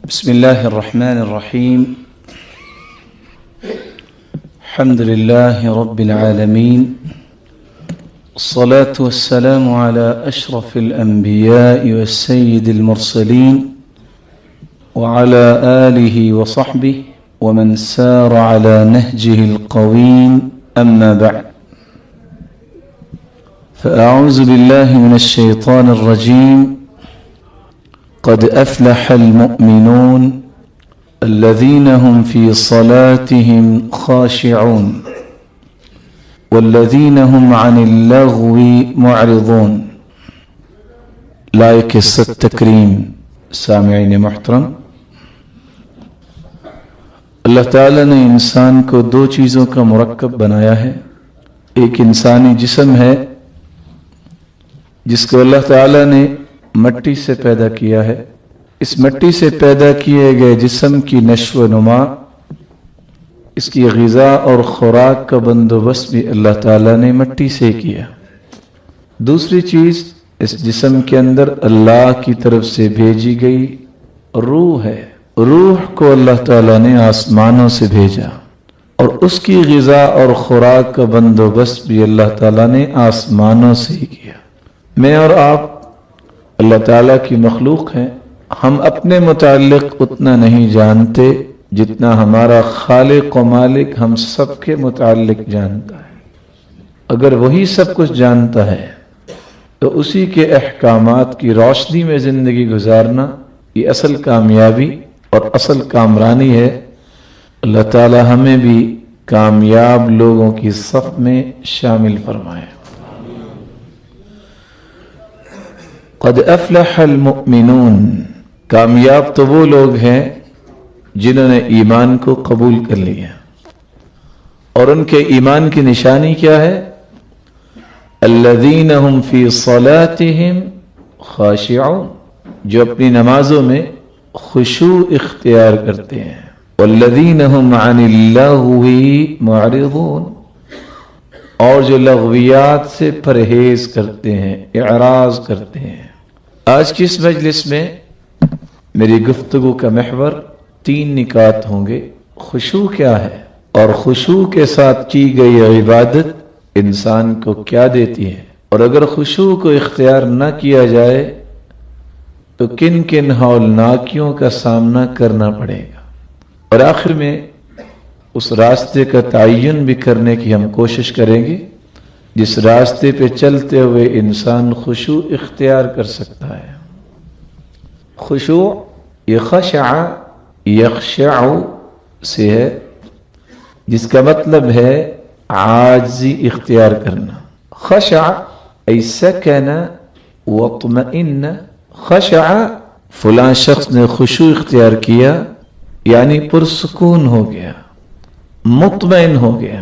بسم الله الرحمن الرحيم. الحمد لله رب العالمين، الصلاة والسلام على أشرف الأنبياء والسيد المرسلين وعلى آله وصحبه ومن سار على نهجه القويم، أما بعد، فأعوذ بالله من الشيطان الرجيم. قد أفلح المؤمنون الذين هم في صلاتهم خاشعون والذين هم عن اللغو معرضون. لائق عزت تکریم سامعین محترم، اللہ تعالیٰ نے انسان کو دو چیزوں کا مرکب بنایا ہے. ایک انسانی جسم ہے جس کو اللہ تعالیٰ نے مٹی سے پیدا کیا ہے. اس مٹی سے پیدا کیے گئے جسم کی نشو و نما، اس کی غذا اور خوراک کا بندوبست بھی اللہ تعالیٰ نے مٹی سے کیا. دوسری چیز، اس جسم کے اندر اللہ کی طرف سے بھیجی گئی روح ہے. روح کو اللہ تعالیٰ نے آسمانوں سے بھیجا اور اس کی غذا اور خوراک کا بندوبست بھی اللہ تعالیٰ نے آسمانوں سے ہی کیا. میں اور آپ اللہ تعالیٰ کی مخلوق ہیں. ہم اپنے متعلق اتنا نہیں جانتے جتنا ہمارا خالق و مالک ہم سب کے متعلق جانتا ہے. اگر وہی سب کچھ جانتا ہے تو اسی کے احکامات کی روشنی میں زندگی گزارنا یہ اصل کامیابی اور اصل کامرانی ہے. اللہ تعالیٰ ہمیں بھی کامیاب لوگوں کی صف میں شامل فرمائے. قد افلح المؤمنون، کامیاب تو وہ لوگ ہیں جنہوں نے ایمان کو قبول کر لیا. اور ان کے ایمان کی نشانی کیا ہے؟ الذین هم فی صلاتهم خاشعون، جو اپنی نمازوں میں خشوع اختیار کرتے ہیں. والذین هم عن اللغو معرضون، اور جو لغویات سے پرہیز کرتے ہیں، اعراض کرتے ہیں. آج کی اس مجلس میں میری گفتگو کا محور 3 نکات ہوں گے. خشوع کیا ہے اور خشوع کے ساتھ کی گئی عبادت انسان کو کیا دیتی ہے، اور اگر خشوع کو اختیار نہ کیا جائے تو کن کن ہولناکیوں کا سامنا کرنا پڑے گا. اور آخر میں اس راستے کا تعین بھی کرنے کی ہم کوشش کریں گے جس راستے پہ چلتے ہوئے انسان خشوع اختیار کر سکتا ہے. خشوع یہ خشع یخشع سے ہے، جس کا مطلب ہے عاجزی اختیار کرنا. خشع ای سکن واطمئن. خشع فلاں شخص نے خشوع اختیار کیا یعنی پرسکون ہو گیا، مطمئن ہو گیا.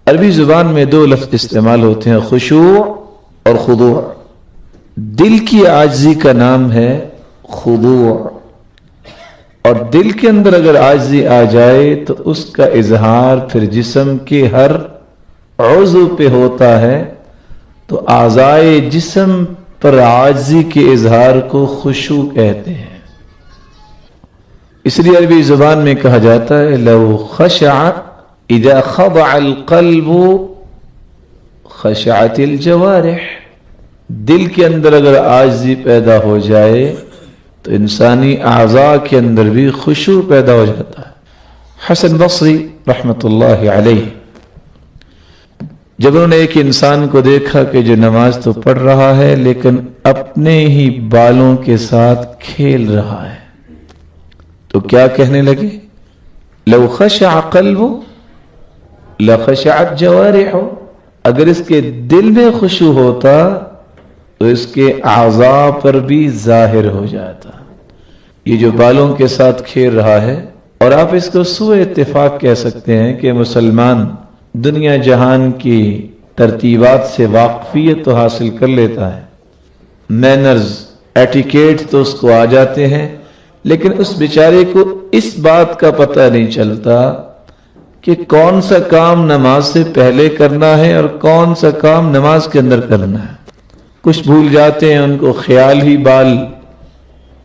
عربی زبان میں 2 لفظ استعمال ہوتے ہیں، خشوع اور خضوع. دل کی عاجزی کا نام ہے خضوع، اور دل کے اندر اگر عاجزی آ جائے تو اس کا اظہار پھر جسم کے ہر عضو پہ ہوتا ہے. تو اعضائے جسم پر عاجزی کے اظہار کو خشوع کہتے ہیں. اس لیے عربی زبان میں کہا جاتا ہے لو خشع اذا خضع القلب خشعت الجوارح. دل کے اندر اگر عاجزی پیدا ہو جائے تو انسانی اعضاء کے اندر بھی خشوع پیدا ہو جاتا ہے. حسن بصری رحمت اللہ علیہ جب انہوں نے ایک انسان کو دیکھا کہ جو نماز تو پڑھ رہا ہے لیکن اپنے ہی بالوں کے ساتھ کھیل رہا ہے، تو کیا کہنے لگے؟ لو خشع قلبه لخشعت جوارحه. اگر اس کے دل میں خشوع ہوتا تو اس کے اعضاء پر بھی ظاہر ہو جاتا. یہ جو بالوں کے ساتھ کھیل رہا ہے، اور آپ اس کو سوء اتفاق کہہ سکتے ہیں کہ مسلمان دنیا جہان کی ترتیبات سے واقفیت تو حاصل کر لیتا ہے، مینرز ایٹیکیٹ تو اس کو آ جاتے ہیں، لیکن اس بیچارے کو اس بات کا پتہ نہیں چلتا کہ کون سا کام نماز سے پہلے کرنا ہے اور کون سا کام نماز کے اندر کرنا ہے. کچھ بھول جاتے ہیں، ان کو خیال ہی بال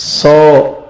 100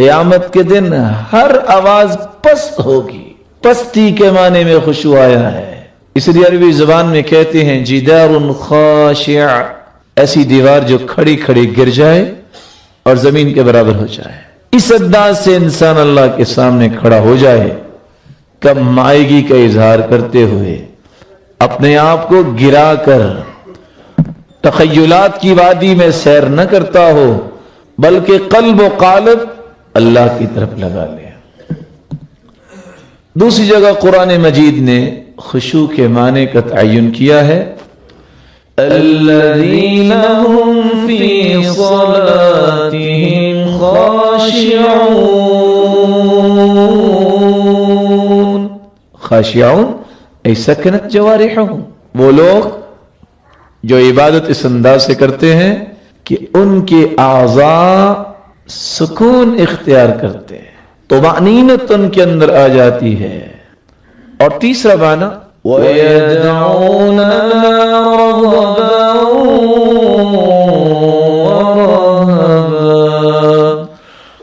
قیامت کے دن ہر آواز پست ہوگی. پستی کے معنی میں خشوع آیا ہے. اس لیے عربی زبان میں کہتے ہیں جدار خاشع، ایسی دیوار جو کھڑی کھڑی گر جائے اور زمین کے برابر ہو جائے. اس انداز سے انسان اللہ کے سامنے کھڑا ہو جائے، کب مائیگی کا اظہار کرتے ہوئے اپنے آپ کو گرا کر تخیلات کی وادی میں سیر نہ کرتا ہو، بلکہ قلب و قالب اللہ کی طرف لگا لے. دوسری جگہ قرآن مجید نے خشوع کے معنی کا تعین کیا ہے، الذین هم فی صلاتهم خاشعون. خاشعون ای سکنت جوارحهم، وہ لوگ جو عبادت اس انداز سے کرتے ہیں کہ ان کے اعضاء سکون اختیار کرتے ہیں، طمأنینت ان کے اندر آ جاتی ہے. اور تیسرا معنی وَيَدْعُونَنَا رَغَبًا وَرَهَبًا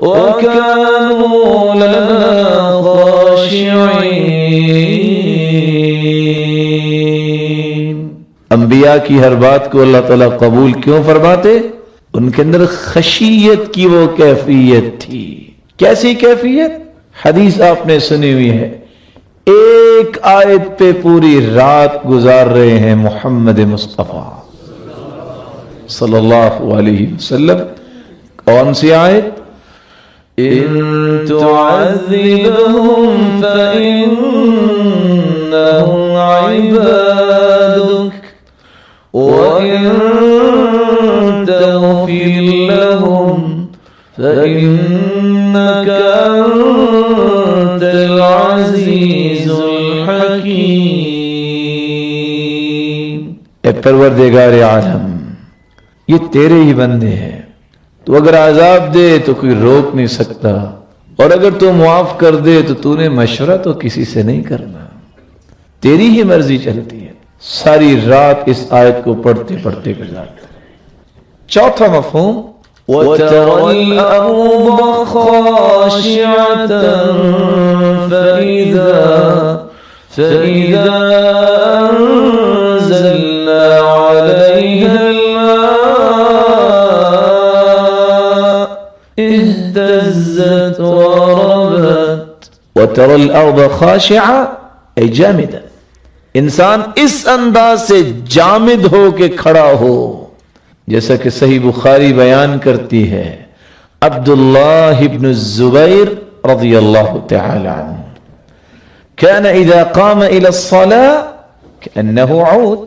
وَكَانُوا لَنَا خَاشِعِينَ. انبیاء کی ہر بات کو اللہ تعالیٰ قبول کیوں فرماتے؟ ان کے اندر خشیت کی وہ کیفیت تھی. کیسی کیفیت؟ حدیث آپ نے سنی ہوئی ہے، ایک آیت پہ پوری رات گزار رہے ہیں محمد مصطفیٰ صلی اللہ علیہ وسلم. کون سی آیت؟ ان تعذبهم فإنهم عبادك وإن تغفر لهم فإنك أنت العزيز الحكيم. اے پروردگار عالم، یہ تیرے ہی بندے ہیں، تو اگر عذاب دے تو کوئی روک نہیں سکتا، اور اگر تو معاف کر دے تو تو نے مشورہ تو کسی سے نہیں کرنا، تیری ہی مرضی چلتی ہے. ساری رات اس آیت کو پڑھتے پڑھتے گزارتے. چوتھا مفہوم وَتَرَى الْأَرْضَ خَاشِعَةً فَإِذَا أَنزَلْنَا عَلَيْهَا الْمَاءَ اهْتَزَّتْ وَرَبَتْ. وَتَرَى الْأَرْضَ خَاشِعَةً اے جامدہ، انسان اس انداز سے جامد ہو کے کھڑا ہو، جیسا کہ صحیح بخاری بیان کرتی ہے عبداللہ ابن الزبیر رضی اللہ تعالی عنہ، كان اذا قام الى الصلاة كأنه عود.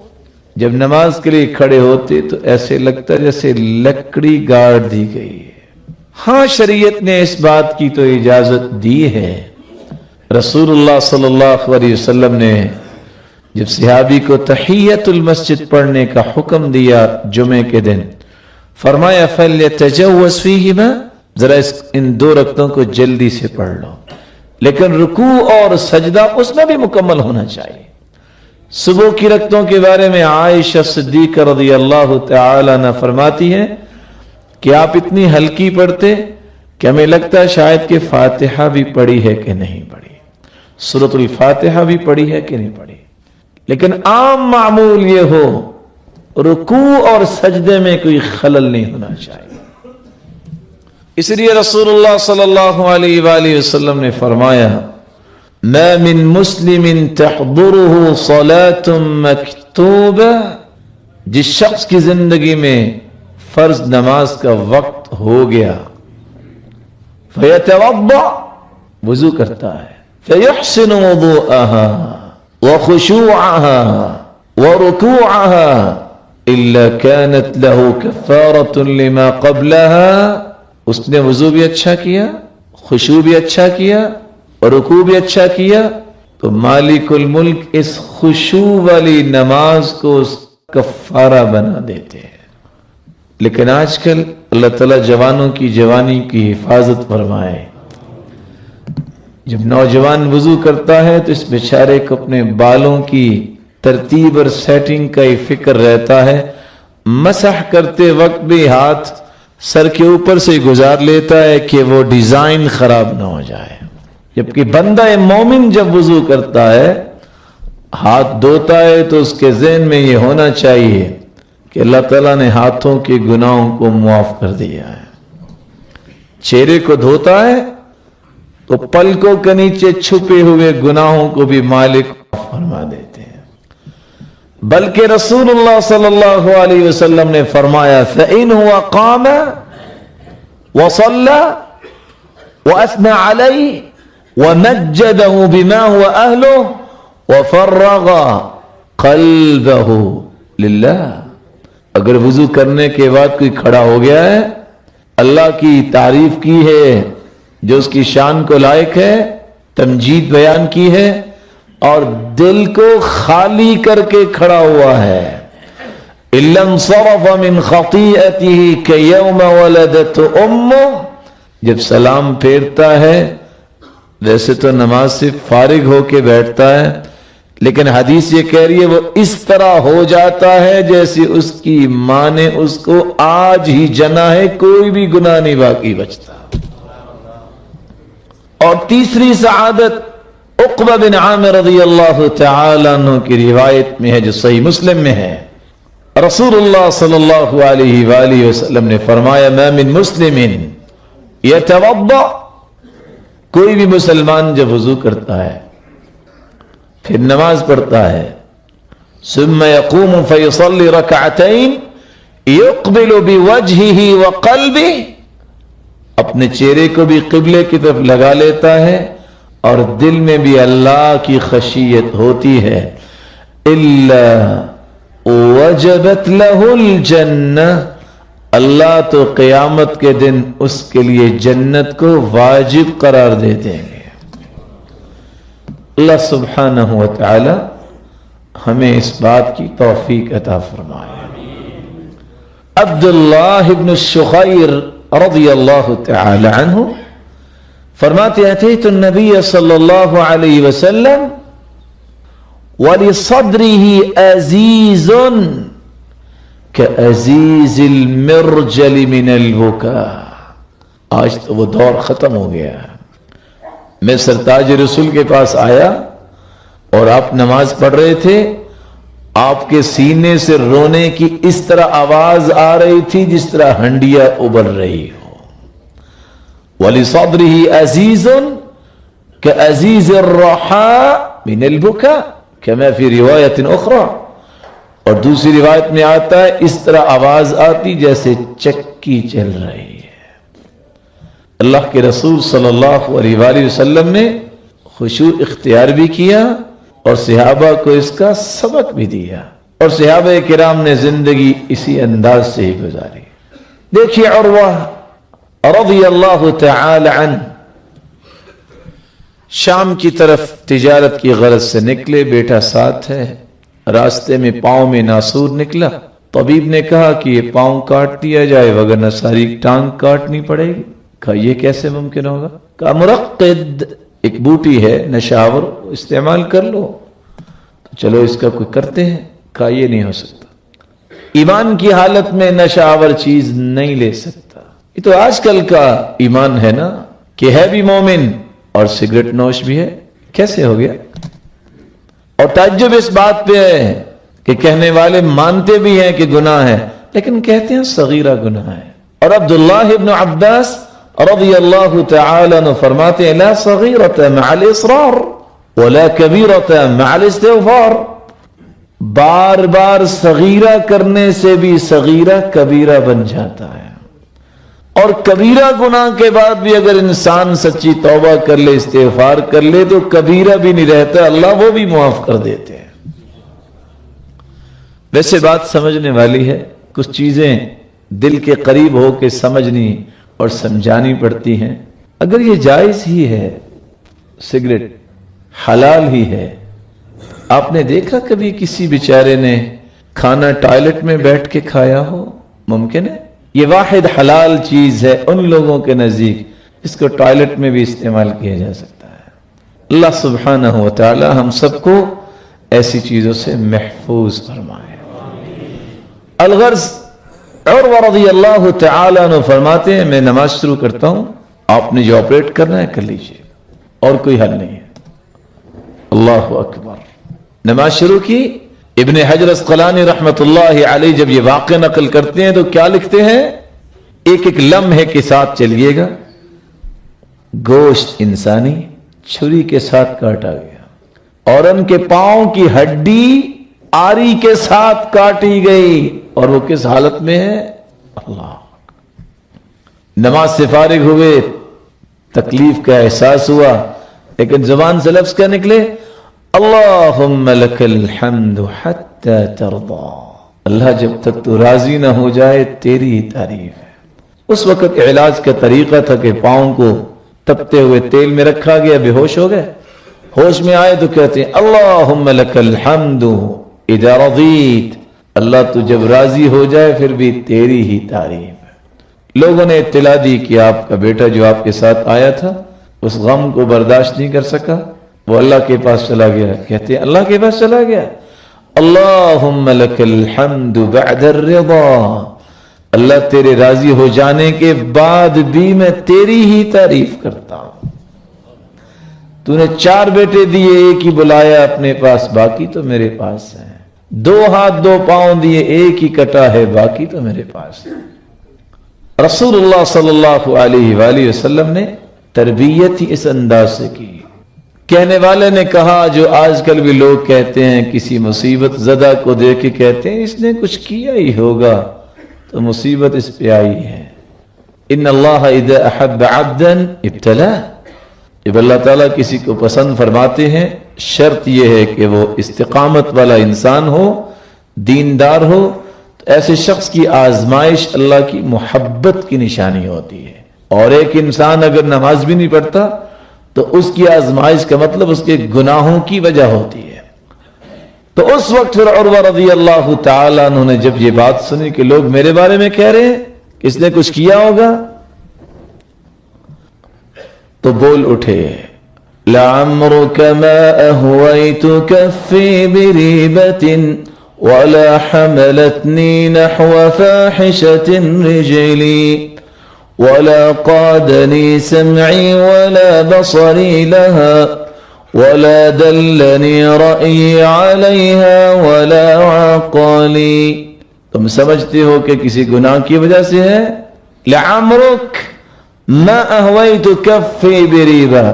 جب نماز کے لیے کھڑے ہوتے تو ایسے لگتا جیسے لکڑی گاڑ دی گئی ہے. ہاں شریعت نے اس بات کی تو اجازت دی ہے. رسول اللہ صلی اللہ علیہ وسلم نے جب صحابی کو تحیت المسجد پڑھنے کا حکم دیا جمعے کے دن، فرمایا فَلْيَتَجَوَّزْ فِيهِمَا، ذرا ان دو رکعتوں کو جلدی سے پڑھ لو، لیکن رکوع اور سجدہ اس میں بھی مکمل ہونا چاہیے. صبح کی رکعتوں کے بارے میں عائشہ صدیقہ رضی اللہ تعالی عنہ فرماتی ہیں کہ آپ اتنی ہلکی پڑھتے کہ ہمیں لگتا شاید کہ فاتحہ بھی پڑھی ہے کہ نہیں پڑھی، سورۃ الفاتحہ بھی پڑھی ہے کہ نہیں پڑھی. لیکن عام معمول یہ ہو رکوع اور سجدے میں کوئی خلل نہیں ہونا چاہیے. اس لیے رسول اللہ صلی اللہ علیہ وآلہ وسلم نے فرمایا ما من مسلم تحضره صلاة مکتوبہ، جس شخص کی زندگی میں فرض نماز کا وقت ہو گیا، فیتوضأ، وضو کرتا ہے، فیحسن وضوءها وخشوعها وركوعها إلا كانت له كفارة لما قبلها. اس نے وضو بھی اچھا کیا، خشوع بھی اچھا کیا اور رکوع بھی اچھا کیا، تو مالک الملک اس خشوع والی نماز کو کفارہ بنا دیتے ہیں. لیکن آج کل اللہ تعالیٰ جوانوں کی جوانی کی حفاظت فرمائے، جب نوجوان وضو کرتا ہے تو اس بیچارے کو اپنے بالوں کی ترتیب اور سیٹنگ کا ہی فکر رہتا ہے، مسح کرتے وقت بھی ہاتھ سر کے اوپر سے گزار لیتا ہے کہ وہ ڈیزائن خراب نہ ہو جائے. جبکہ بندہ مومن جب وضو کرتا ہے ہاتھ دھوتا ہے تو اس کے ذہن میں یہ ہونا چاہیے کہ اللہ تعالیٰ نے ہاتھوں کے گناہوں کو معاف کر دیا ہے. چہرے کو دھوتا ہے تو پلکوں کے نیچے چھپے ہوئے گناہوں کو بھی مالک فرما دیتے ہیں. بلکہ رسول اللہ صلی اللہ علیہ وسلم نے فرمایا فَإِنْ هُوَ قَامَ وَصَلَّى وَأَثْنَى عَلَيْهِ وَمَجَّدَهُ بِمَا هُوَ أَهْلُهُ وَفَرَّغَ قَلْبَهُ لِلَّهِ. اگر وضو کرنے کے بعد کوئی کھڑا ہو گیا ہے، اللہ کی تعریف کی ہے جو اس کی شان کو لائق ہے، تمجید بیان کی ہے، اور دل کو خالی کر کے کھڑا ہوا ہے، إِلَّا انصَرَفَ مِنْ خَطِيئَتِهِ كَيَوْمَ وَلَدَتْهُ أُمُّهُ. جب سلام پھیرتا ہے ویسے تو نماز سے فارغ ہو کے بیٹھتا ہے، لیکن حدیث یہ کہہ رہی ہے وہ اس طرح ہو جاتا ہے جیسے اس کی ماں نے اس کو آج ہی جنا ہے، کوئی بھی گناہ نہیں باقی بچتا. اور تیسری سعادت عقبہ بن عامر رضی اللہ تعالی عنہ کی روایت میں ہے جو صحیح مسلم میں ہے. رسول اللہ صلی اللہ علیہ وآلہ وسلم نے فرمایا ما من مسلم یتوضأ، کوئی بھی مسلمان جب وضو کرتا ہے پھر نماز پڑھتا ہے، ثم يقوم فيصلي ركعتين يقبل بوجهه وقلبه، اپنے چہرے کو بھی قبلے کی طرف لگا لیتا ہے اور دل میں بھی اللہ کی خشیت ہوتی ہے، الا وجبت له الجنہ، اللہ تو قیامت کے دن اس کے لیے جنت کو واجب قرار دے دیں گے. اللہ سبحانہ و تعالی ہمیں اس بات کی توفیق عطا فرمائے. عبداللہ ابن الشخیر رضی اللہ تعالی عنہ فرماتے ہیں اتیت النبی صلی اللہ علیہ وسلم وَلِصَدْرِهِ عَزِيزٌ كَعَزِيزِ الْمِرْجَلِ مِنَ الْبُكَاءِ. آج تو وہ دور ختم ہو گیا. میں سرتاج رسول کے پاس آیا اور آپ نماز پڑھ رہے تھے، آپ کے سینے سے رونے کی اس طرح آواز آ رہی تھی جس طرح ہنڈیا ابل رہی ہو. وَلِصَدْرِهِ عَزِيزٌ كَعَزِيزِ الرَّحَاءِ مِنَ الْبُكَاءِ كَمَا فِي رِوَایَةٍ أُخْرَى. اور دوسری روایت میں آتا ہے اس طرح آواز آتی جیسے چکی چل رہی ہے. اللہ کے رسول صلی اللہ علیہ وآلہ وسلم نے خشوع اختیار بھی کیا اور صحابہ کو اس کا سبق بھی دیا، اور صحابہ کرام نے زندگی اسی انداز سے ہی گزاری. دیکھیے عروہ رضی اللہ تعالی عنہ شام کی طرف تجارت کی غرض سے نکلے، بیٹا ساتھ ہے. راستے میں پاؤں میں ناسور نکلا. طبیب نے کہا کہ یہ پاؤں کاٹ دیا جائے ورنہ ساری ٹانگ کاٹنی پڑے گی. کہا یہ کیسے ممکن ہوگا؟ کہا مرقد ایک بوٹی ہے نشاور، استعمال کر لو. چلو اس کا کوئی کرتے ہیں. کہا یہ نہیں ہو سکتا، ایمان کی حالت میں نشاور چیز نہیں لے سکتا. یہ تو آج کل کا ایمان ہے نا کہ ہے بھی مومن اور سگریٹ نوش بھی ہے. کیسے ہو گیا؟ اور تعجب اس بات پہ ہے کہ کہنے والے مانتے بھی ہیں کہ گناہ ہے لیکن کہتے ہیں صغیرہ گناہ ہے. اور عبداللہ ابن عباس رضی اللہ تعالی عنہ فرماتے ہیں لا صغیرۃ مع الاصرار ولا کبیرۃ مع الاستغفار. بار بار صغیرہ کرنے سے بھی صغیرہ کبیرہ بن جاتا ہے، اور کبیرہ گناہ کے بعد بھی اگر انسان سچی توبہ کر لے، استغفار کر لے تو کبیرہ بھی نہیں رہتا، اللہ وہ بھی معاف کر دیتے ہیں. ویسے بات سمجھنے والی ہے، کچھ چیزیں دل کے قریب ہو کے سمجھنی اور سمجھانی پڑتی ہیں. اگر یہ جائز ہی ہے، سگریٹ حلال ہی ہے، آپ نے دیکھا کبھی کسی بیچارے نے کھانا ٹوائلٹ میں بیٹھ کے کھایا ہو؟ ممکن ہے؟ یہ واحد حلال چیز ہے ان لوگوں کے نزدیک، اس کو ٹوائلٹ میں بھی استعمال کیا جا سکتا ہے. اللہ سبحانہ و تعالی ہم سب کو ایسی چیزوں سے محفوظ فرمائے. الغرض عروہ رضی اللہ تعالیٰ عنہ فرماتے ہیں میں نماز شروع کرتا ہوں، آپ نے جو آپریٹ کرنا ہے کر لیجئے، اور کوئی حل نہیں ہے۔ اللہ اکبر۔ نماز شروع کی۔ ابن حجر اسقلانی رحمت اللہ علیہ جب یہ واقعہ نقل کرتے ہیں تو کیا لکھتے ہیں؟ ایک ایک لمحے کے ساتھ چلیے گا، گوشت انسانی چھری کے ساتھ کاٹا گیا اور ان کے پاؤں کی ہڈی آری کے ساتھ کاٹی گئی، اور وہ کس حالت میں ہے؟ اللہ۔ نماز سے فارغ ہوئے، تکلیف کا احساس ہوا، لیکن زبان سے لفظ کیا نکلے؟ اللہم لک الحمد حتی ترضا۔ اللہ جب تک تو راضی نہ ہو جائے تیری ہی تعریف ہے۔ اس وقت علاج کا طریقہ تھا کہ پاؤں کو تپتے ہوئے تیل میں رکھا گیا، بے ہوش ہو گئے، ہوش میں آئے تو کہتے ہیں اللہم لک الحمد اذا رضیت، اللہ تو جب راضی ہو جائے پھر بھی تیری ہی تعریف ہے۔ لوگوں نے اطلاع دی کہ آپ کا بیٹا جو آپ کے ساتھ آیا تھا اس غم کو برداشت نہیں کر سکا، وہ اللہ کے پاس چلا گیا۔ کہتے ہیں اللہ کے پاس چلا گیا؟ اللہم لک الحمد بعد الرضا، اللہ تیرے راضی ہو جانے کے بعد بھی میں تیری ہی تعریف کرتا ہوں۔ تو نے 4 بیٹے دیے، ایک ہی بلایا اپنے پاس، باقی تو میرے پاس ہیں۔ 2 ہاتھ 2 پاؤں دیے، ایک ہی کٹا ہے، باقی تو میرے پاس ہے۔ رسول اللہ صلی اللہ علیہ وآلہ وسلم نے تربیت ہی اس انداز سے کی۔ کہنے والے نے کہا جو آج کل بھی لوگ کہتے ہیں، کسی مصیبت زدہ کو دیکھ کے کہتے ہیں اس نے کچھ کیا ہی ہوگا تو مصیبت اس پہ آئی ہے۔ ان اللہ اذا احب عبدا ابتلا، جب اللہ تعالیٰ کسی کو پسند فرماتے ہیں شرط یہ ہے کہ وہ استقامت والا انسان ہو، دیندار ہو، تو ایسے شخص کی آزمائش اللہ کی محبت کی نشانی ہوتی ہے۔ اور ایک انسان اگر نماز بھی نہیں پڑھتا تو اس کی آزمائش کا مطلب اس کے گناہوں کی وجہ ہوتی ہے۔ تو اس وقت پھر عروہ رضی اللہ تعالیٰ عنہ نے جب یہ بات سنی کہ لوگ میرے بارے میں کہہ رہے ہیں کہ اس نے کچھ کیا ہوگا، تو بول اٹھے لعمرک ما اہویت کفی بریبت ولا حملتنی نحو فاحشة رجلی ولا قادنی سمعی ولا بصری لها ولا دلنی رأی علیہا ولا عقلی۔ تم سمجھتے ہو کہ کسی گناہ کی وجہ سے ہے؟ لعمرک ما اہویت کفی بریبہ،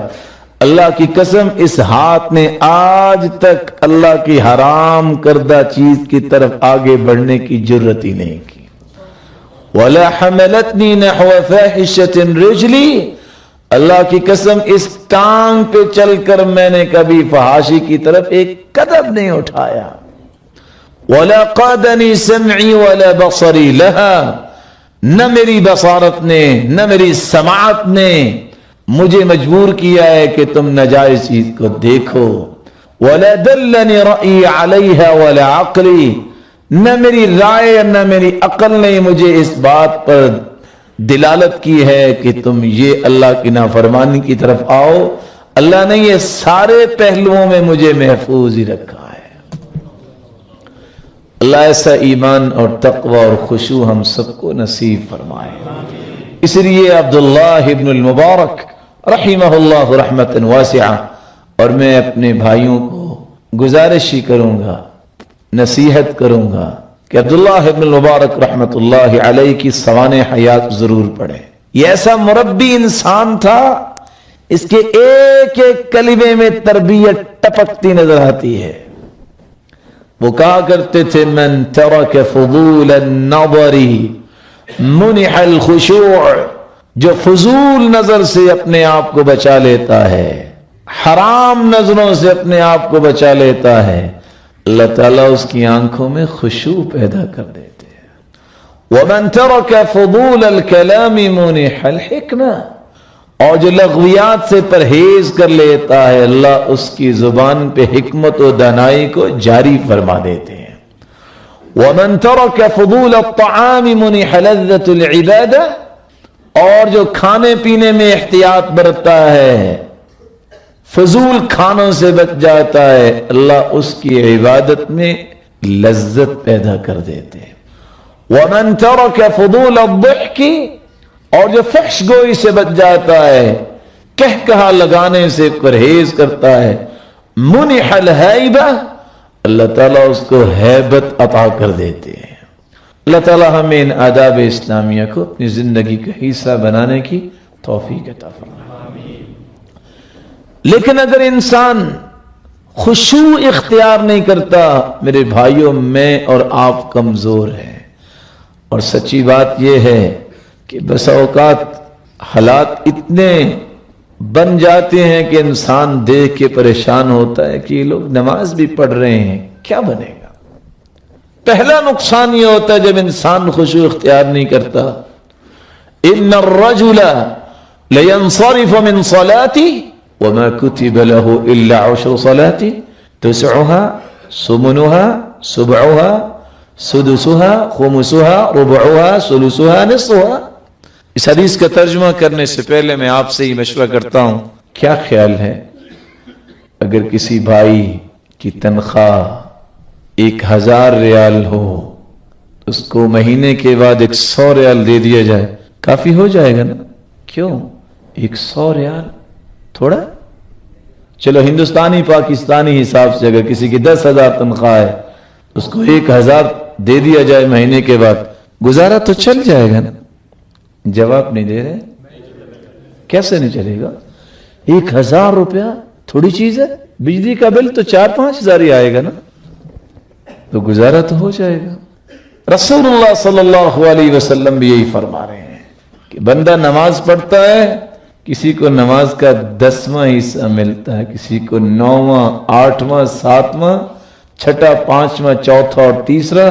اللہ کی قسم اس ہاتھ نے آج تک اللہ کی حرام کردہ چیز کی طرف آگے بڑھنے کی جرت ہی نہیں کی۔ وَلَا حَمَلَتْنِي نَحْوَ فَاحِشَةٍ رِجْلِي، اللہ کی قسم اس ٹانگ پہ چل کر میں نے کبھی فحاشی کی طرف ایک قدم نہیں اٹھایا۔ وَلَا قَادَنِي سَمْعِي وَلَا بَصَرِي لَهَا، نہ میری بصارت نے نہ میری سماعت نے مجھے مجبور کیا ہے کہ تم ناجائز چیز کو دیکھو۔ وَلَا دَلَّنِي رَأْيِي عَلَيْهَا وَلَا عَقْلِي، نہ میری رائے نہ میری عقل نے مجھے اس بات پر دلالت کی ہے کہ تم یہ اللہ کی نافرمانی کی طرف آؤ۔ اللہ نے یہ سارے پہلوؤں میں مجھے محفوظ ہی رکھا ہے۔ اللہ ایسا ایمان اور تقوی اور خشوع ہم سب کو نصیب فرمائے۔ اس لیے عبداللہ ابن المبارک رحمہ اللہ رحمت واسعہ، اور میں اپنے بھائیوں کو گزارش ہی کروں گا، نصیحت کروں گا کہ عبداللہ ابن المبارک رحمت اللہ علیہ کی سوانح حیات ضرور پڑھیں۔ یہ ایسا مربی انسان تھا، اس کے ایک ایک کلمے میں تربیت ٹپکتی نظر آتی ہے۔ وہ کہا کرتے تھے من ترک فضول النظر منح الخشوع، جو فضول نظر سے اپنے آپ کو بچا لیتا ہے، حرام نظروں سے اپنے آپ کو بچا لیتا ہے، اللہ تعالیٰ اس کی آنکھوں میں خشوع پیدا کر دیتے ہیں۔ ومن ترک فضول الکلام منح الحکمہ، اور جو لغویات سے پرہیز کر لیتا ہے اللہ اس کی زبان پہ حکمت و دانائی کو جاری فرما دیتے ہیں۔ ومن ترک فضول الطعام منح لذة العبادہ، اور جو کھانے پینے میں احتیاط برتتا ہے، فضول کھانوں سے بچ جاتا ہے، اللہ اس کی عبادت میں لذت پیدا کر دیتے ہیں۔ وَمَن تَرَكَ فُضُولَ الضِّحْكِ، اور جو فحش گوئی سے بچ جاتا ہے، کہہ کہا لگانے سے پرہیز کرتا ہے، مُنِحَ الْحَیبَةَ، اللہ تعالیٰ اس کو ہیبت عطا کر دیتے ہیں۔ اللہ تعالیٰ ہمیں ان آداب اسلامیہ کو اپنی زندگی کا حصہ بنانے کی توفیق عطا فرمائے۔ لیکن اگر انسان خشوع اختیار نہیں کرتا، میرے بھائیوں میں اور آپ کمزور ہیں، اور سچی بات یہ ہے کہ بس اوقات حالات اتنے بن جاتے ہیں کہ انسان دیکھ کے پریشان ہوتا ہے کہ یہ لوگ نماز بھی پڑھ رہے ہیں، کیا بنے گا؟ پہلا نقصان یہ ہوتا ہے جب انسان خشوع اختیار نہیں کرتا، ان الرجل لینصرف من صلاتی وما كتب له الا 10 صلات تسعها ثمنها سبعها سدسها خمسها ربعها ثلثها نصفها۔ اس حدیث کا ترجمہ کرنے سے پہلے میں آپ سے ہی مشورہ کرتا ہوں، کیا خیال ہے اگر کسی بھائی کی تنخواہ 1000 ریال ہو، اس کو مہینے کے بعد 100 ریال دے دیا جائے، کافی ہو جائے گا نا؟ کیوں 100 ریال تھوڑا؟ چلو ہندوستانی پاکستانی حساب سے اگر کسی کی 10,000 تنخواہ ہے، اس کو 1000 دے دیا جائے مہینے کے بعد، گزارا تو چل جائے گا نا؟ جواب نہیں دے رہے، کیسے نہیں چلے گا؟ 1000 روپیہ تھوڑی چیز ہے، بجلی کا بل تو 4-5 ہزار ہی آئے گا نا، تو گزارا تو ہو جائے گا۔ رسول اللہ صلی اللہ علیہ وسلم بھی یہی فرما رہے ہیں کہ بندہ نماز پڑھتا ہے، کسی کو نماز کا 10واں حصہ ملتا ہے، کسی کو 9واں 8واں 7واں 6واں 5واں 4تھا اور تیسرا،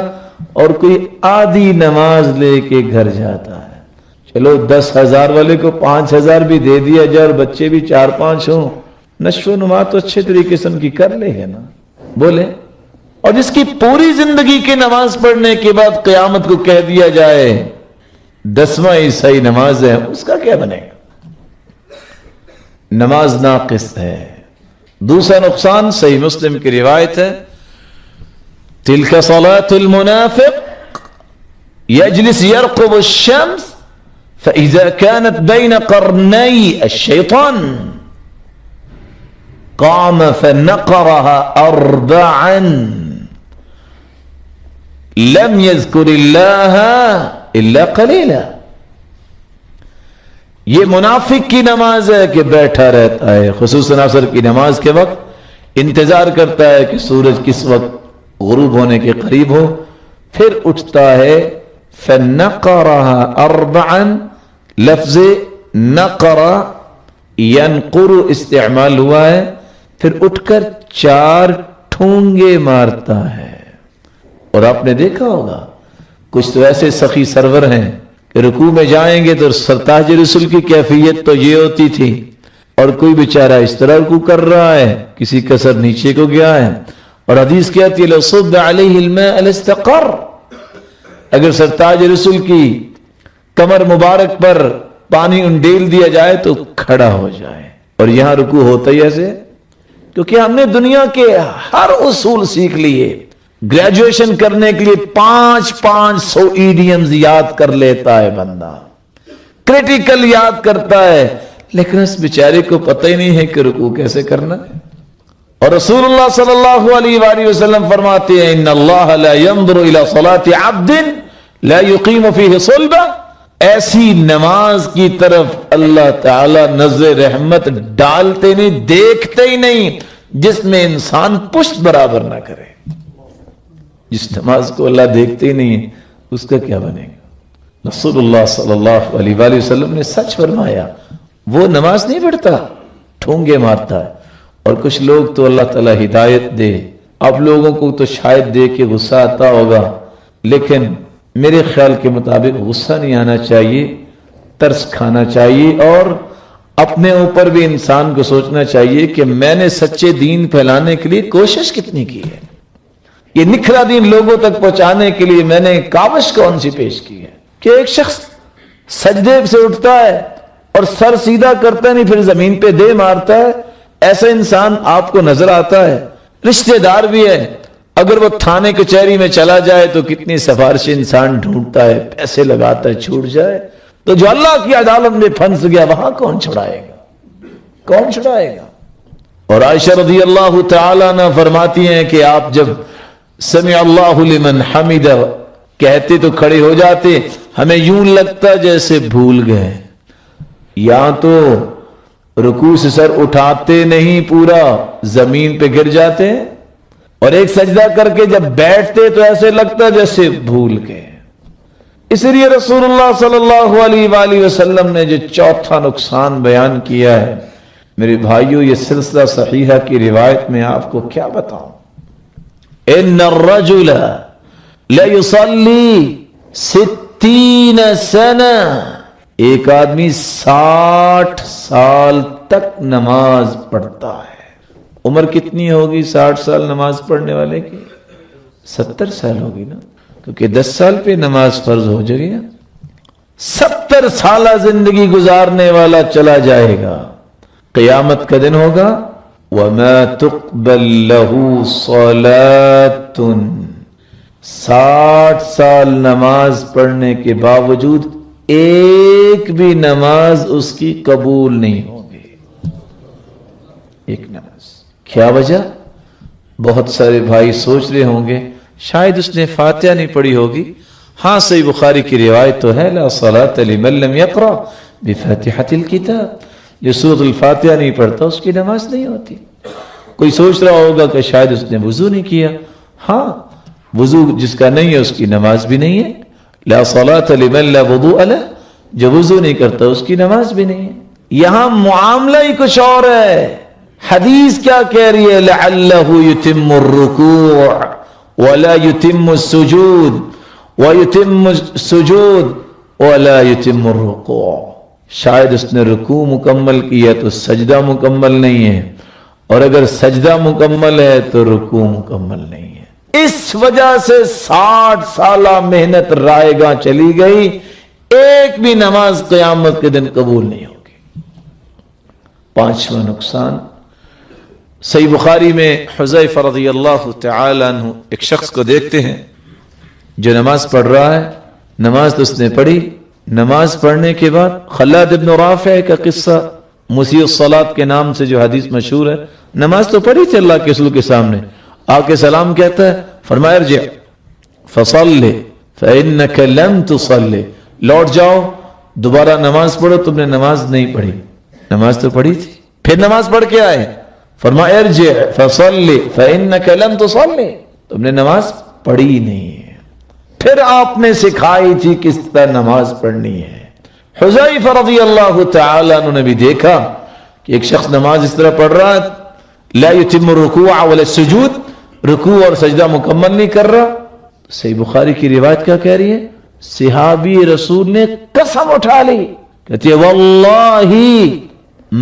اور کوئی آدھی نماز لے کے گھر جاتا ہے۔ چلو 10,000 والے کو 5,000 بھی دے دیا جائے اور بچے بھی 4-5 ہوں، نشو و نما تو اچھے طریقے سے ان کی کر لے گا نا، بولے۔ اور جس کی پوری زندگی کی نماز پڑھنے کے بعد قیامت کو کہہ دیا جائے 10واں حصہ ہی نماز ہے، اس کا کیا بنے گا؟ نماز ناقص ہے۔ دوسرا نقصان، صحیح مسلم کی روایت ہے، تلک صلاة المنافق یجلس یرقب الشمس فإذا كانت بين قرني الشيطان قام فنقرها 4 لم يذكر الله إلا قليلا۔ یہ منافق کی نماز ہے کہ بیٹھا رہتا ہے، خصوصاً عصر کی نماز کے وقت انتظار کرتا ہے کہ سورج کس وقت غروب ہونے کے قریب ہو، پھر اٹھتا ہے۔ فَنَقَرَهَا 4، لفظ نقر ینقر استعمال ہوا ہے، پھر اٹھ کر 4 ٹھونگے مارتا ہے۔ اور آپ نے دیکھا ہوگا کچھ تو ایسے سخی سرور ہیں کہ رکوع میں جائیں گے تو سرتاج رسول کی کیفیت تو یہ ہوتی تھی، اور کوئی بیچارہ اس طرح رکوع کر رہا ہے، کسی کا سر نیچے کو گیا ہے، اور حدیث کہتی ہے لَصُبَّ عَلَيْهِ الْمَاءَ لَاسْتَقَرَّ، اگر سرتاج رسول کی کمر مبارک پر پانی انڈیل دیا جائے تو کھڑا ہو جائے۔ اور یہاں رکوع ہوتا ہی ایسے، کیونکہ ہم نے دنیا کے ہر اصول سیکھ لیے، گریجویشن کرنے کے لیے 500 ایڈیمز یاد کر لیتا ہے بندہ، کریٹیکل یاد کرتا ہے، لیکن اس بیچارے کو پتہ ہی نہیں ہے کہ رکوع کیسے کرنا ہے۔ اور رسول اللہ صلی اللہ علیہ وآلہ وسلم فرماتے ہیں ان اللہ لا ينظر الى صلاة عبد لا يقیم فیہ صلبہ، ایسی نماز کی طرف اللہ تعالی نظر رحمت ڈالتے نہیں، دیکھتے ہی نہیں جس میں انسان پشت برابر نہ کرے۔ جس نماز کو اللہ دیکھتے ہی نہیں ہے اس کا کیا بنے گا؟ رسول اللہ صلی اللہ علیہ وآلہ وسلم نے سچ فرمایا، وہ نماز نہیں پڑھتا، ٹھونگے مارتا ہے۔ اور کچھ لوگ تو اللہ تعالیٰ ہدایت دے، آپ لوگوں کو تو شاید دیکھ کے غصہ آتا ہوگا، لیکن میرے خیال کے مطابق غصہ نہیں آنا چاہیے، ترس کھانا چاہیے، اور اپنے اوپر بھی انسان کو سوچنا چاہیے کہ میں نے سچے دین پھیلانے کے لیے کوشش کتنی کی ہے، یہ نکھرا دین لوگوں تک پہنچانے کے لیے میں نے کاوش کون سی پیش کی ہے۔ کہ ایک شخص سجدے سے اٹھتا ہے اور سر سیدھا کرتا نہیں، پھر زمین پہ دے مارتا ہے، ایسا انسان آپ کو نظر آتا ہے؟ رشتہ دار بھی ہے، اگر وہ تھانے کچہری میں چلا جائے تو کتنی سفارشیں انسان ڈھونڈتا ہے، پیسے لگاتا ہے، چھوٹ جائے تو جو اللہ کی عدالت میں پھنس گیا وہاں کون چھڑائے گا؟ کون چھڑائے گا؟ اور عائشہ رضی اللہ تعالی عنہ فرماتی ہیں کہ آپ جب سمع اللہ لمن حمدہ کہتے تو کھڑے ہو جاتے، ہمیں یوں لگتا جیسے بھول گئے، یا تو رکوع سے سر اٹھاتے نہیں، پورا زمین پہ گر جاتے، اور ایک سجدہ کر کے جب بیٹھتے تو ایسے لگتا جیسے بھول گئے۔ اس لیے رسول اللہ صلی اللہ علیہ وآلہ وسلم نے جو چوتھا نقصان بیان کیا ہے، میرے بھائیوں یہ سلسلہ صحیحہ کی روایت میں آپ کو کیا بتاؤں، ان الرجل لیصلی 60 سنہ، ایک آدمی 60 سال تک نماز پڑھتا ہے۔ عمر کتنی ہوگی 60 سال نماز پڑھنے والے کی؟ 70 سال ہوگی نا، کیونکہ 10 سال پہ نماز فرض ہو جائے گا۔ 70 سالہ زندگی گزارنے والا چلا جائے گا، قیامت کا دن ہوگا وَمَا تُقْبَلْ لَهُ صَلَاتٌ، 60 سال نماز پڑھنے کے باوجود ایک بھی نماز اس کی قبول نہیں ہوگی، ایک نماز۔ کیا وجہ؟ بہت سارے بھائی سوچ رہے ہوں گے شاید اس نے فاتحہ نہیں پڑھی ہوگی۔ ہاں صحیح بخاری کی روایت تو ہے لا صلاۃ لمن لم یقرأ بفاتحۃ الکتاب، جو سورۃ الفاتحہ نہیں پڑھتا اس کی نماز نہیں ہوتی۔ کوئی سوچ رہا ہوگا کہ شاید اس نے وضو نہیں کیا، ہاں وضو جس کا نہیں ہے اس کی نماز بھی نہیں ہے، لا صلاۃ لمن لا وضوء له، جو وضو نہیں کرتا اس کی نماز بھی نہیں ہے۔ یہاں معاملہ ہی کچھ اور ہے۔ حدیث کیا کہہ رہی ہے؟ لعلہ یتم الرکوع ولا یتم السجود ویتم السجود ولا یتم الرکوع، شاید اس نے رکوع مکمل کیا تو سجدہ مکمل نہیں ہے، اور اگر سجدہ مکمل ہے تو رکوع مکمل نہیں ہے۔ اس وجہ سے 60 سالہ محنت رائے گاں چلی گئی، ایک بھی نماز قیامت کے دن قبول نہیں ہوگی۔ پانچواں نقصان، صحیح بخاری میں حذیفہ رضی اللہ تعالی عنہ ایک شخص کو دیکھتے ہیں جو نماز پڑھ رہا ہے، نماز تو اس نے پڑھی، نماز پڑھنے کے بعد خلاد ابن رافع کا قصہ مسیء الصلاۃ کے نام سے جو حدیث مشہور ہے، نماز تو پڑھی تھی اللہ کے رسول کے سامنے، آ کے سلام کہتا ہے، فرمایا ارجع فصلی فإنک لم تصلی، لوٹ جاؤ دوبارہ نماز پڑھو، تم نے نماز نہیں پڑھی، نماز تو پڑھی تھی۔ پھر نماز پڑھ کے آئے، فرمایا ارجع فصلی فإنک لم تصلی، تم نے نماز پڑھی نہیں ہے۔ پھر آپ نے سکھائی تھی کس طرح نماز پڑھنی ہے۔ حذیفہ رضی اللہ تعالی عنہ نے بھی دیکھا کہ ایک شخص نماز اس طرح پڑھ رہا ہے، لا یتم الرکوع ولا السجود، رکوع اور سجدہ مکمل نہیں کر رہا۔ صحیح بخاری کی روایت کیا کہہ رہی ہے؟ صحابی رسول نے قسم اٹھا لی، کہتی ہے واللہ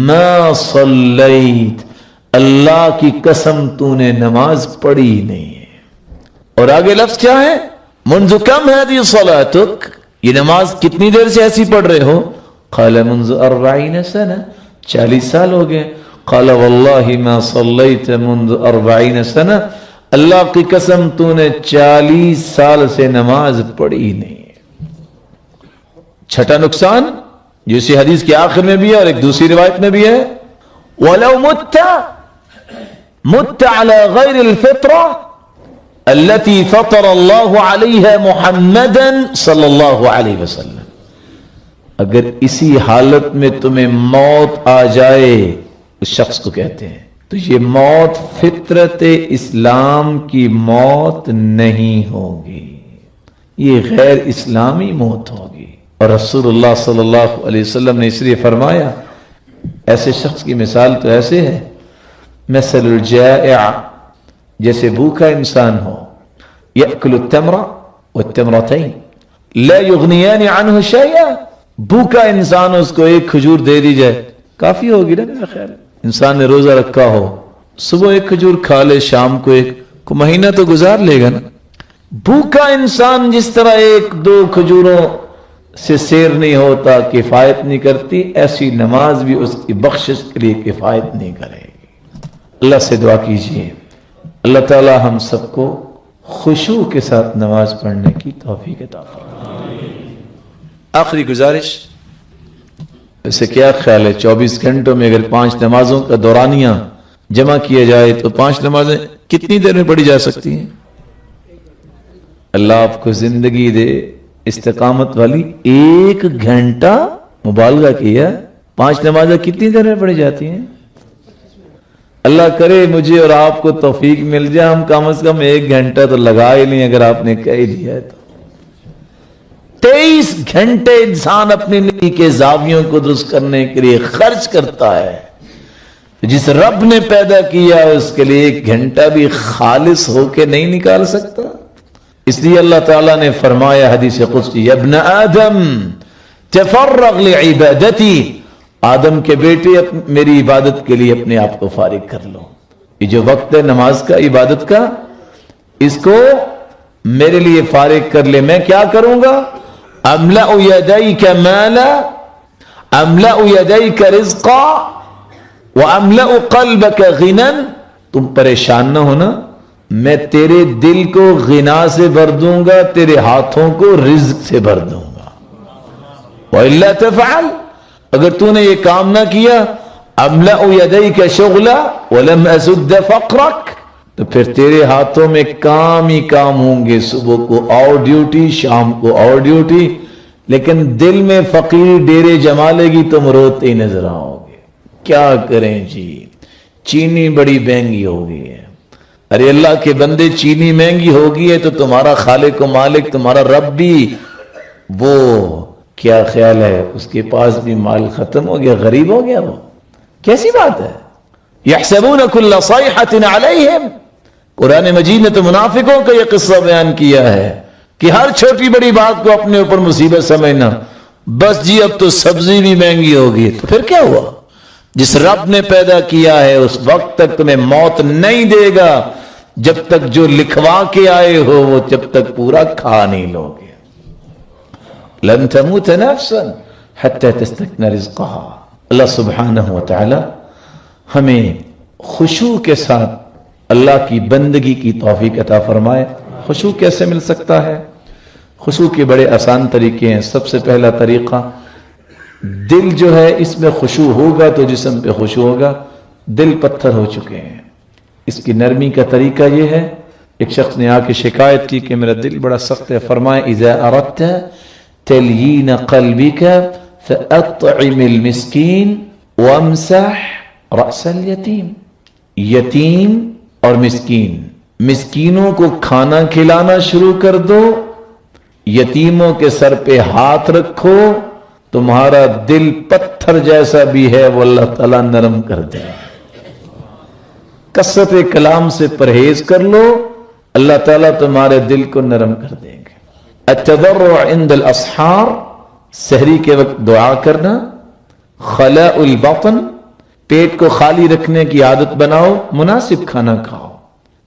ما صلیت، اللہ کی قسم تو نے نماز پڑھی نہیں ہے۔ اور آگے لفظ کیا ہے؟ منذ کم ہذه صلاتک، یہ نماز کتنی دیر سے ایسی پڑھ رہے ہو؟ قال منذ 40 سنہ، 40 سال ہو گئے۔ قال واللہ ما صلیت منذ 40 سنہ، اللہ کی قسم تو نے 40 سال سے نماز پڑھی نہیں ہے۔ چھٹا نقصان جو اسی حدیث کے آخر میں بھی ہے اور ایک دوسری روایت میں بھی ہے، وَلَوْ مُتَّ عَلَى غَيْرِ الْفِطْرَةِ التي فطر اللہ علیہ محمدًا صلی اللہ علیہ وسلم، اگر اسی حالت میں تمہیں موت آ جائے، اس شخص کو کہتے ہیں، تو یہ موت فطرت اسلام کی موت نہیں ہوگی، یہ غیر اسلامی موت ہوگی۔ اور رسول اللہ صلی اللہ علیہ وسلم نے اس لیے فرمایا، ایسے شخص کی مثال تو ایسے ہے، مثل الجائع، جیسے بھوکا انسان ہو، یأکل التمر والتمرتین لا یغنیان عنہ شیئا، بھوکا انسان اس کو ایک کھجور دے دی جائے کافی ہوگی نا میرا خیال۔ انسان نے روزہ رکھا ہو، صبح ایک کھجور کھا لے، شام کو ایک، کو مہینہ تو گزار لے گا نا۔ بھوکا انسان جس طرح ایک دو کھجوروں سے سیر نہیں ہوتا، کفایت نہیں کرتی، ایسی نماز بھی اس کی بخشش کے لیے کفایت نہیں کرے گی۔ اللہ سے دعا کیجیے اللہ تعالی ہم سب کو خشوع کے ساتھ نماز پڑھنے کی توفیق عطا فرمائے۔ آخری گزارش، اسے کیا خیال ہے 24 گھنٹوں میں اگر 5 نمازوں کا دورانیہ جمع کیا جائے تو 5 نمازیں کتنی دیر میں پڑھی جا سکتی ہیں؟ اللہ آپ کو زندگی دے استقامت والی 1 گھنٹہ مبالغہ کیا، 5 نمازیں کتنی دیر میں پڑھی جاتی ہیں؟ اللہ کرے مجھے اور آپ کو توفیق مل جائے، ہم کم از کم 1 گھنٹہ تو لگا ہی لیں، اگر آپ نے کہہ دیا ہے تو 23 گھنٹے انسان اپنی نیکی کے زاویوں کو درست کرنے کے لیے خرچ کرتا ہے۔ جس رب نے پیدا کیا اس کے لیے 1 گھنٹہ بھی خالص ہو کے نہیں نکال سکتا۔ اس لیے اللہ تعالیٰ نے فرمایا حدیث قدسی، یا ابن آدم تفرغ لعبادتی، آدم کے بیٹے میری عبادت کے لیے اپنے آپ کو فارغ کر لو۔ یہ جو وقت ہے نماز کا، عبادت کا، اس کو میرے لیے فارغ کر لے۔ میں کیا کروں گا؟ املأ یدیک مالا، املأ یدیک رزقا، واملأ قلبک غنا۔ تم پریشان نہ ہونا، میں تیرے دل کو غنا سے بھر دوں گا، تیرے ہاتھوں کو رزق سے بھر دوں گا۔ وَإِلَّا تَفْعَلْ، اگر تو نے یہ کام نہ کیا، املأ یدیک شغلا ولم اسد فقرک، تو پھر تیرے ہاتھوں میں کام ہی کام ہوں گے، صبح کو اور ڈیوٹی، شام کو اور ڈیوٹی، لیکن دل میں فقیر ڈیرے جما لے گی، تم روتے ہی نظر آؤ گے۔ کیا کریں جی، چینی بڑی مہنگی ہو گئی ہے۔ ارے اللہ کے بندے، چینی مہنگی ہو گئی ہے تو تمہارا خالق و مالک، تمہارا رب بھی، وہ کیا خیال ہے اس کے پاس بھی مال ختم ہو گیا، غریب ہو گیا؟ وہ کیسی بات ہے؟ یحسبون کل صیحۃ علیہم، قرآن مجید نے تو منافقوں کا یہ قصہ بیان کیا ہے کہ ہر چھوٹی بڑی بات کو اپنے اوپر مصیبت سمجھنا، بس جی اب تو سبزی بھی مہنگی ہوگی۔ تو پھر کیا ہوا؟ جس رب نے پیدا کیا ہے اس وقت تک تمہیں موت نہیں دے گا جب تک جو لکھوا کے آئے ہو وہ جب تک پورا کھا نہیں لو گے۔ لن تموت نفسا حتى تستكمل رزقها۔ اللہ سبحانہ وتعالی ہمیں خشوع کے ساتھ اللہ کی بندگی کی توفیق عطا فرمائے۔ خشوع کیسے مل سکتا ہے؟ خشوع کے بڑے آسان طریقے ہیں۔ سب سے پہلا طریقہ، دل جو ہے اس میں خشوع ہوگا تو جسم پہ خشوع ہوگا۔ دل پتھر ہو چکے ہیں، اس کی نرمی کا طریقہ یہ ہے، ایک شخص نے آ کے شکایت کی کہ میرا دل بڑا سخت ہے، فرمائے اذا اردت تلین قلبک فاطعم المسکین وامسح رأس الیتیم۔ یتیم اور مسکینوں کو کھانا کھلانا شروع کر دو، یتیموں کے سر پہ ہاتھ رکھو، تمہارا دل پتھر جیسا بھی ہے وہ اللہ تعالیٰ نرم کر دے۔ کثرت کلام سے پرہیز کر لو، اللہ تعالیٰ تمہارے دل کو نرم کر دیں گے۔ التضرع عند الاسحار، سحری کے وقت دعا کرنا۔ خلاء البطن، پیٹ کو خالی رکھنے کی عادت بناؤ، مناسب کھانا کھاؤ۔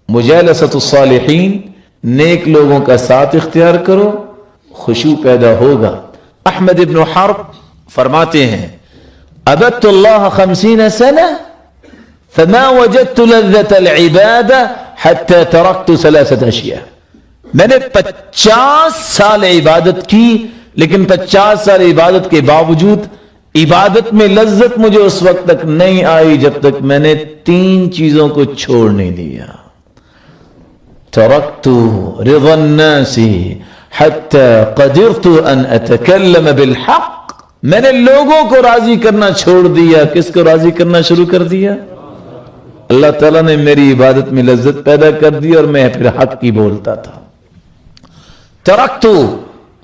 مجالسۃ الصالحین، نیک لوگوں کا ساتھ اختیار کرو، خشوع پیدا ہوگا۔ احمد ابن حرب فرماتے ہیں عبدت اللہ 50 سنة فما وجدت لذة العبادة حتى تركت 3 اشیاء۔ میں نے 50 سال عبادت کی، لیکن 50 سال عبادت کے باوجود عبادت میں لذت مجھے اس وقت تک نہیں آئی جب تک میں نے 3 چیزوں کو چھوڑ نہیں دیا۔ تركت رضا الناس حتى قدرت ان اتكلم بالحق، میں نے لوگوں کو راضی کرنا چھوڑ دیا۔ کس کو راضی کرنا شروع کر دیا؟ اللہ تعالیٰ نے میری عبادت میں لذت پیدا کر دی اور میں پھر حق کی بولتا تھا۔ تركت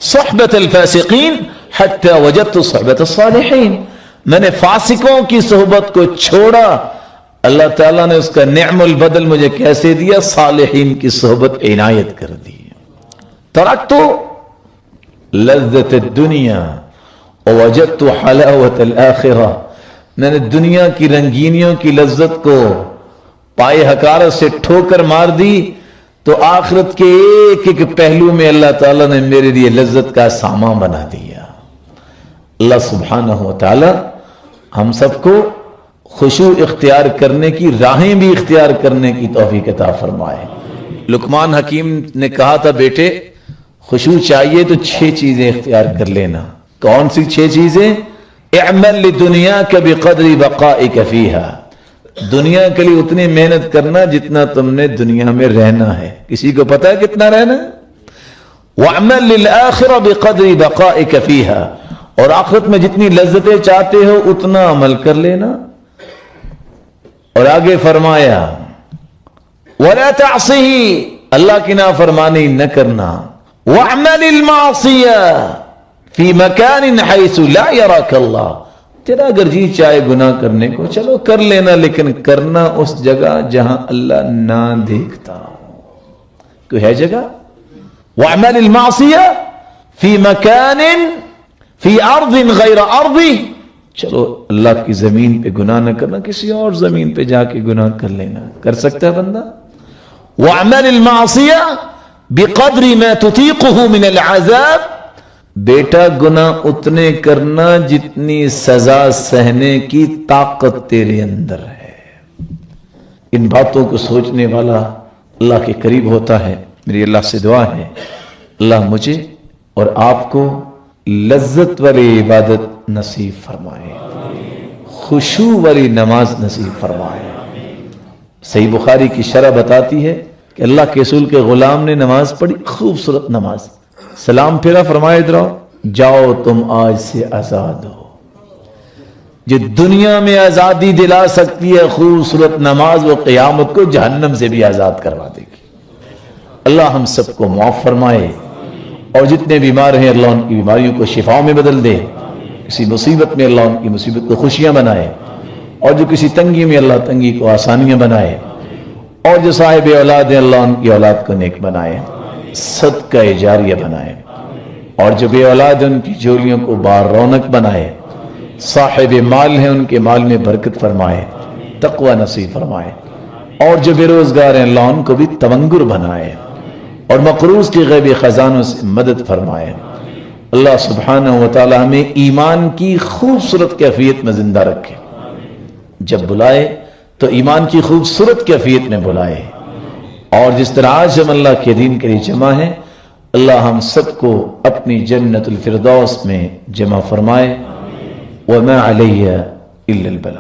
صحبة الفاسقين حتى وجدت صحبة الصالحين، میں نے فاسقوں کی صحبت کو چھوڑا، اللہ تعالیٰ نے اس کا نعم البدل مجھے کیسے دیا؟ صالحین کی صحبت عنایت کر دی۔ تركت لذة الدنيا ووجدت حلاوة الآخرة، میں نے دنیا کی رنگینیوں کی لذت کو پائے حقارت سے ٹھوکر مار دی تو آخرت کے ایک ایک پہلو میں اللہ تعالیٰ نے میرے لیے لذت کا سامان بنا دیا۔ اللہ سبحانہ و تعالی ہم سب کو خشوع اختیار کرنے کی راہیں بھی اختیار کرنے کی توفیق عطا فرمائے۔ لقمان حکیم نے کہا تھا بیٹے خشوع چاہیے تو 6 چیزیں اختیار کر لینا۔ کون سی 6 چیزیں؟ اعمل لدنیاک بقدر بقائک فیہا، دنیا کے لیے اتنی محنت کرنا جتنا تم نے دنیا میں رہنا ہے۔ کسی کو پتا ہے کتنا رہنا ہے؟ وَاعْمَلْ لِلْآخِرَةِ بِقَدْرِ بَقَائِكَ فِيهَا، اور آخرت میں جتنی لذتیں چاہتے ہو اتنا عمل کر لینا۔ اور آگے فرمایا وَلَا تَعْصِهِ، اللہ کی نافرمانی نہ کرنا۔ وَاعْمَلِ الْمَعْصِيَةَ فِي مَكَانٍ حَيْثُ لَا يَرَاكَ اللَّهُ، تیرا اگر جی چاہے گناہ کرنے کو چلو کر لینا، لیکن کرنا اس جگہ جہاں اللہ نہ دیکھتا ہو۔ کوئی ہے جگہ؟ وَاعْمَلِ الْمَعْصِيَةَ فِي مَكَانٍ فِي أَرْضٍ غَيْرَ أَرْضِ، چلو اللہ کی زمین پہ گناہ نہ کرنا، کسی اور زمین پہ جا کے گناہ کر لینا۔ کر سکتا ہے بندہ؟ وَاعْمَلِ الْمَعْصِيَةَ بِقَدْرِ مَا تُطِيقُهُ مِنَ الْعَذَابِ، بیٹا گناہ اتنے کرنا جتنی سزا سہنے کی طاقت تیرے اندر ہے۔ ان باتوں کو سوچنے والا اللہ کے قریب ہوتا ہے۔ میری اللہ سے دعا ہے اللہ مجھے اور آپ کو لذت والی عبادت نصیب فرمائے، خشوع والی نماز نصیب فرمائے۔ صحیح بخاری کی شرح بتاتی ہے کہ اللہ کے رسول کے غلام نے نماز پڑھی، خوبصورت نماز، سلام پھیرا، فرمایا ادھر آؤ، جاؤ تم آج سے آزاد ہو۔ جو دنیا میں آزادی دلا سکتی ہے خوبصورت نماز، وہ قیامت کو جہنم سے بھی آزاد کروا دے گی۔ اللہ ہم سب کو معاف فرمائے، اور جتنے بیمار ہیں اللہ ان کی بیماریوں کو شفاؤں میں بدل دے، کسی مصیبت میں اللہ ان کی مصیبت کو خوشیاں بنائے، اور جو کسی تنگی میں اللہ تنگی کو آسانیاں بنائے، اور جو صاحب اولاد ہیں اللہ ان کی اولاد کو نیک بنائے، صدقہ جاریہ بنائے، اور جو بے اولاد ہیں ان کی جولیوں کو بار رونق بنائے، صاحب مال ہیں ان کے مال میں برکت فرمائے، تقوی نصیب فرمائے، اور جو بے روزگار ہیں اللہ ان کو بھی تونگر بنائے، اور مقروض کی غیبی خزانوں سے مدد فرمائے۔ اللہ سبحانہ وتعالی ہمیں ایمان کی خوبصورت کیفیت میں زندہ رکھے، جب بلائے تو ایمان کی خوبصورت کیفیت میں بلائے، اور جس طرح آج ہم اللہ کے دین کے لیے جمع ہیں، اللہ ہم سب کو اپنی جنت الفردوس میں جمع فرمائے۔ وما علیہ الا البلاغ۔